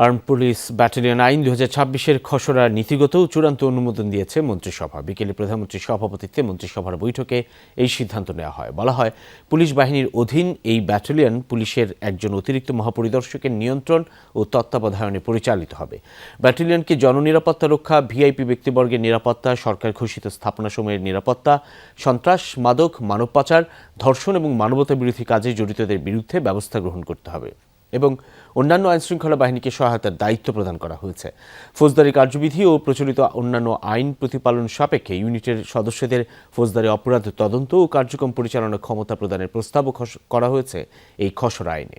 Armed police battalion আইন ২০২৬-এর খসড়া নীতিগত ও চূড়ান্ত অনুমোদন দিয়েছে মন্ত্রিসভা। বিকেলে প্রধানমন্ত্রীর সভাপতিত্বে মন্ত্রিসভার বৈঠকে এই সিদ্ধান্ত নেওয়া হয়। বলা হয়, পুলিশ বাহিনীর অধীন এই ব্যাটালিয়ন পুলিশের একজন অতিরিক্ত মহাপরিদর্শকের নিয়ন্ত্রণ ও তত্ত্বাবধানে পরিচালিত হবে। ব্যাটালিয়নকে জননিরাপত্তা রক্ষা, ভিআইপি ব্যক্তিবর্গের নিরাপত্তা, সরকার ঘোষিত স্থাপনাসমূহের নিরাপত্তা, সন্ত্রাস, মাদক, মানব পাচার, ধর্ষণ এবং মানবতা বিরোধী কাজে জড়িতদের বিরুদ্ধে ব্যবস্থা গ্রহণ করতে হবে এবং অন্যান্য আইনশৃঙ্খলা বাহিনীকে সহায়তার দায়িত্ব প্রদান করা হয়েছে। ফৌজদারি কার্যবিধি ও প্রচলিত অন্যান্য আইন প্রতিপালন সাপেক্ষে ইউনিটের সদস্যদের ফৌজদারি অপরাধ তদন্ত ও কার্যক্রম পরিচালনার ক্ষমতা প্রদানের প্রস্তাবও করা হয়েছে এই খসড়া আইনে।